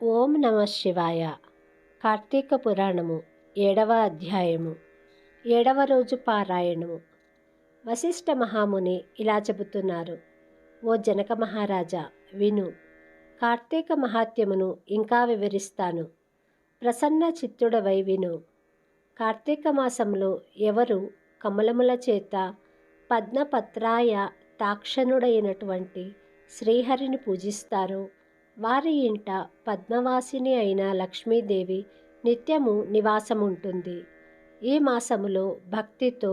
ఓం నమ శివాయ. కార్తీక పురాణము 7వ అధ్యాయము 7వ రోజు పారాయణము. వశిష్ఠ మహాముని ఇలా చెబుతున్నారు. ఓ జనక మహారాజా, విను. కార్తీక మహాత్మ్యమును ఇంకా వివరిస్తాను. ప్రసన్న చిత్తుడవై విను. కార్తీక మాసంలో ఎవరు కమలముల చేత పద్మపత్రాయ తాక్షణుడైనటువంటి శ్రీహరిని పూజిస్తారో వారి ఇంట పద్మవాసిని అయిన లక్ష్మీదేవి నిత్యము నివాసముంటుంది. ఈ మాసములో భక్తితో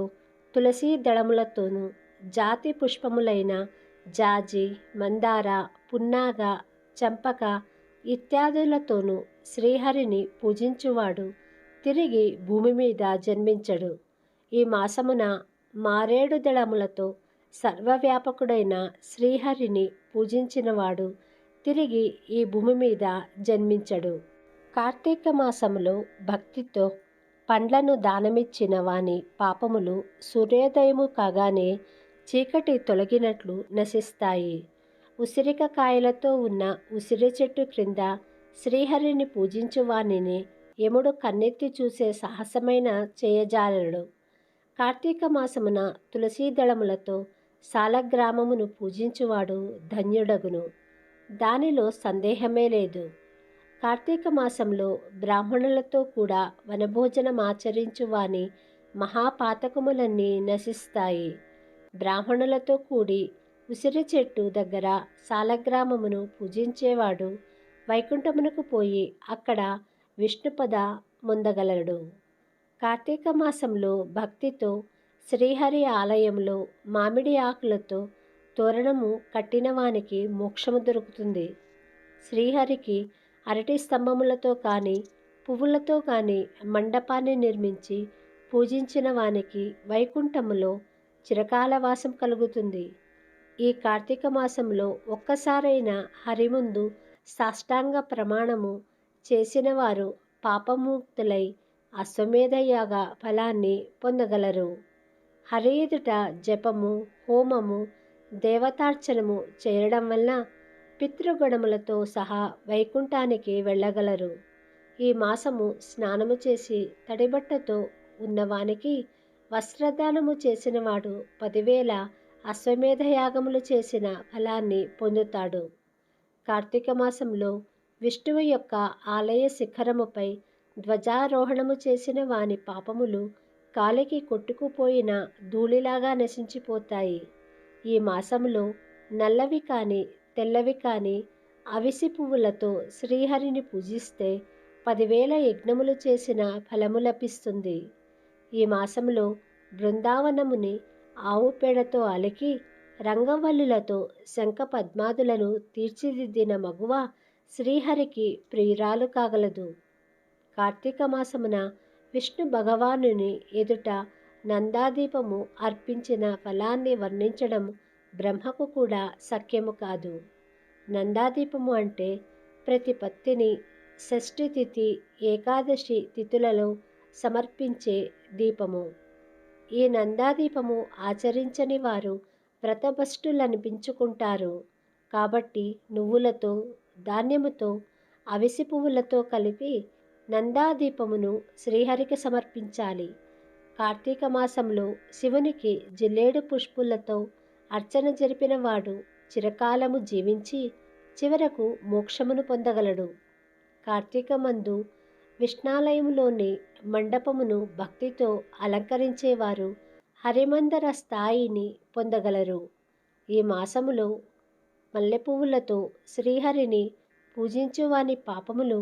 తులసీ దళములతోనూ జాతి పుష్పములైన జాజి, మందార, పున్నాగ, చంపక ఇత్యాదులతోనూ శ్రీహరిని పూజించువాడు తిరిగి భూమి మీద జన్మించడు. ఈ మాసమున మారేడు దళములతో సర్వవ్యాపకుడైన శ్రీహరిని పూజించినవాడు తిరిగి ఈ భూమి మీద జన్మించడు. కార్తీక మాసములో భక్తితో పండ్లను దానమిచ్చిన వాని పాపములు సూర్యోదయము కాగానే చీకటి తొలగినట్లు నశిస్తాయి. ఉసిరిక కాయలతో ఉన్న ఉసిరి చెట్టు క్రింద శ్రీహరిని పూజించు వానిని యముడు కన్నెత్తి చూసే సాహసమైన చేయజాలడు. కార్తీక మాసమున తులసీదళములతో సాలగ్రామమును పూజించువాడు ధన్యుడగును. దానిలో సందేహమే లేదు. కార్తీక మాసంలో బ్రాహ్మణులతో కూడా వనభోజనం ఆచరించు వాని మహాపాతకములన్నీ నశిస్తాయి. బ్రాహ్మణులతో కూడి ఉసిరి చెట్టు దగ్గర సాలగ్రామమును పూజించేవాడు వైకుంఠమునకు పోయి అక్కడ విష్ణుపద పొందగలడు. కార్తీక మాసంలో భక్తితో శ్రీహరి ఆలయంలో మామిడి ఆకులతో తోరణము కట్టిన వానికి మోక్షము దొరుకుతుంది. శ్రీహరికి అరటి స్తంభములతో కానీ పువ్వులతో కానీ మండపాన్ని నిర్మించి పూజించిన వానికి వైకుంఠములో చిరకాల వాసం కలుగుతుంది. ఈ కార్తీక మాసంలో ఒక్కసారైనా హరి ముందు సాష్టాంగ ప్రమాణము చేసిన వారు పాపముక్తులై అశ్వమేధయాగ ఫలాన్ని పొందగలరు. హరి ఎదుట జపము, హోమము, దేవతార్చనము చేయడం వల్ల పితృగణములతో సహా వైకుంఠానికి వెళ్ళగలరు. ఈ మాసము స్నానము చేసి తడిబట్టతో ఉన్నవానికి వస్త్రదానము చేసినవాడు 10,000 అశ్వమేధయాగములు చేసిన ఫలాన్ని పొందుతాడు. కార్తీక మాసంలో విష్ణువు యొక్క ఆలయ శిఖరముపై ధ్వజారోహణము చేసిన వాని పాపములు కాలికి కొట్టుకుపోయిన ధూళిలాగా నశించిపోతాయి. ఈ మాసంలో నల్లవి కాని తెల్లవి కాని అవిసి పువ్వులతో శ్రీహరిని పూజిస్తే 10,000 యజ్ఞములు చేసిన ఫలము లభిస్తుంది. ఈ మాసంలో బృందావనముని ఆవు పేడతో అలికి రంగవల్లులతో శంఖ పద్మాదులను తీర్చిదిద్దిన మగువ శ్రీహరికి ప్రియురాలు కాగలదు. కార్తీక మాసమున విష్ణు భగవానుని ఎదుట నందాదీపము అర్పించిన ఫలాన్ని వర్ణించడం బ్రహ్మకు కూడా శక్యము కాదు. నందాదీపము అంటే ప్రతి పత్తిని షష్ఠి తిథి, ఏకాదశి తిథులలో సమర్పించే దీపము. ఈ నందాదీపము ఆచరించని వారు వ్రతభ్రష్టులనిపించుకుంటారు. కాబట్టి నువ్వులతో, ధాన్యముతో, అవిసి పువ్వులతో కలిపి నందాదీపమును శ్రీహరికి సమర్పించాలి. కార్తీక మాసంలో శివునికి జిల్లేడు పుష్పులతో అర్చన జరిపిన వాడు చిరకాలము జీవించి చివరకు మోక్షమును పొందగలడు. కార్తీక మందు విష్ణాలయములోని మండపమును భక్తితో అలంకరించేవారు హరిమందర స్థాయిని పొందగలరు. ఈ మాసములో మల్లెపువ్వులతో శ్రీహరిని పూజించువాని పాపములు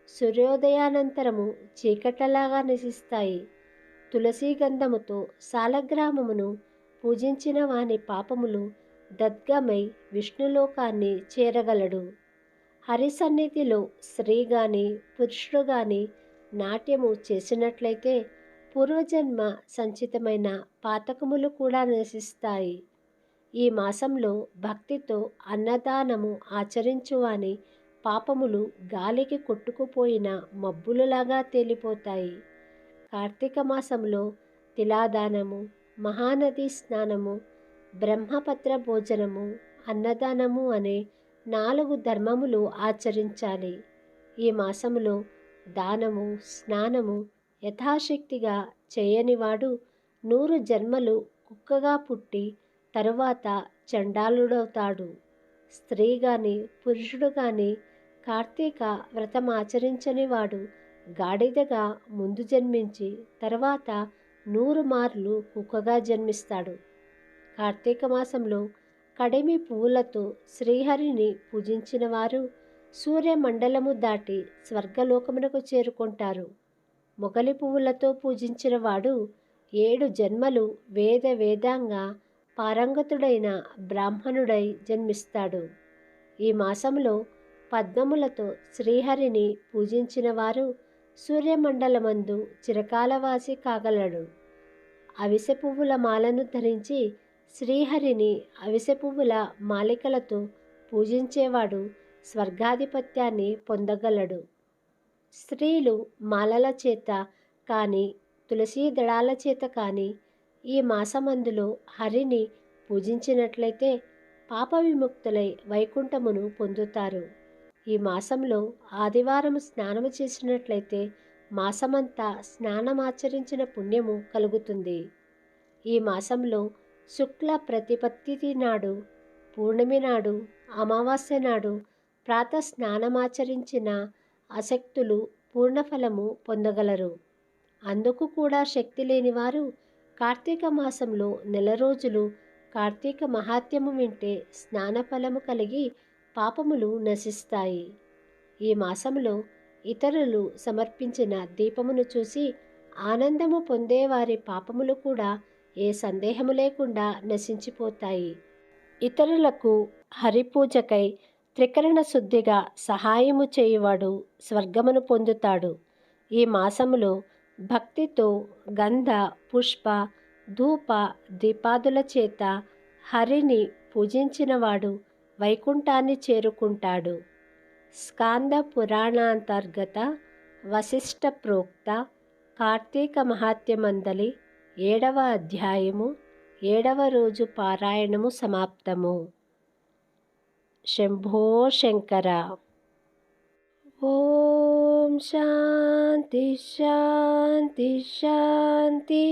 సూర్యోదయానంతరము చీకట్లలాగా నశిస్తాయి. తులసీ గంధముతో సాలగ్రామమును పూజించిన వాని పాపములు దద్గమై విష్ణులోకాన్ని చేరగలడు. హరి సన్నిధిలో స్త్రీ గాని పురుషుడు గాని నాట్యము చేసినట్లయితే పూర్వజన్మ సంచితమైన పాతకములు కూడా నశిస్తాయి. ఈ మాసంలో భక్తితో అన్నదానము ఆచరించువాని పాపములు గాలికి కొట్టుకుపోయిన మబ్బులలాగా తేలిపోతాయి. కార్తీక మాసంలో తిలాదానము, మహానది స్నానము, బ్రహ్మపత్ర భోజనము, అన్నదానము అనే 4 ధర్మములు ఆచరించాలి. ఈ మాసములో దానము స్నానము యథాశక్తిగా చేయనివాడు 100 జన్మలు కుక్కగా పుట్టి తరువాత చండాలుడవుతాడు. స్త్రీ గాని పురుషుడు గాని కార్తీక వ్రతం ఆచరించని వాడు గాడిదగా ముందు జన్మించి తర్వాత 100 మార్లు కుక్కగా జన్మిస్తాడు. కార్తీక మాసంలో కడిమి పువ్వులతో శ్రీహరిని పూజించిన వారు సూర్యమండలము దాటి స్వర్గలోకమునకు చేరుకుంటారు. మొగలి పువ్వులతో పూజించిన వాడు 7 జన్మలు వేదాంగ పారంగతుడైన బ్రాహ్మణుడై జన్మిస్తాడు. ఈ మాసంలో పద్మములతో శ్రీహరిని పూజించిన వారు సూర్యమండలమందు చిరకాలవాసి కాగలడు. అవిసె పువ్వుల మాలను ధరించి శ్రీహరిని అవిసె పువ్వుల మాలికలతో పూజించేవాడు స్వర్గాధిపత్యాన్ని పొందగలడు. స్త్రీలు మాలల చేత కానీ తులసీ దళాల చేత కానీ ఈ మాసమందులో హరిని పూజించినట్లయితే పాప విముక్తులై వైకుంఠమును పొందుతారు. ఈ మాసంలో ఆదివారం స్నానము చేసినట్లయితే మాసమంతా స్నానమాచరించిన పుణ్యము కలుగుతుంది. ఈ మాసంలో శుక్ల ప్రతిపత్తి నాడు, పూర్ణమి నాడు, అమావాస్య నాడు ప్రాతః స్నానమాచరించిన అశక్తులు పూర్ణఫలము పొందగలరు. అందుకు కూడా శక్తి లేనివారు కార్తీక మాసంలో నెల రోజులు కార్తీక మహాత్మ్యము వింటే స్నానఫలము కలిగి పాపములు నశిస్తాయి. ఈ మాసంలో ఇతరులు సమర్పించిన దీపమును చూసి ఆనందము పొందేవారి పాపములు కూడా ఏ సందేహము లేకుండా నశించిపోతాయి. ఇతరులకు హరిపూజకై త్రికరణ శుద్ధిగా సహాయము చేయువాడు స్వర్గమును పొందుతాడు. ఈ మాసములో భక్తితో గంధ పుష్ప ధూప దీపాదుల చేత హరిని పూజించినవాడు వైకుంఠాన్ని చేరుకుంటాడు. స్కాంద పురాణాంతర్గత వశిష్ఠ ప్రోక్త కార్తీక మహాత్మ్యమందలి 7వ అధ్యాయము 7వ రోజు పారాయణము సమాప్తము. శంభో శంకర. ఓం శాంతి శాంతి శాంతి.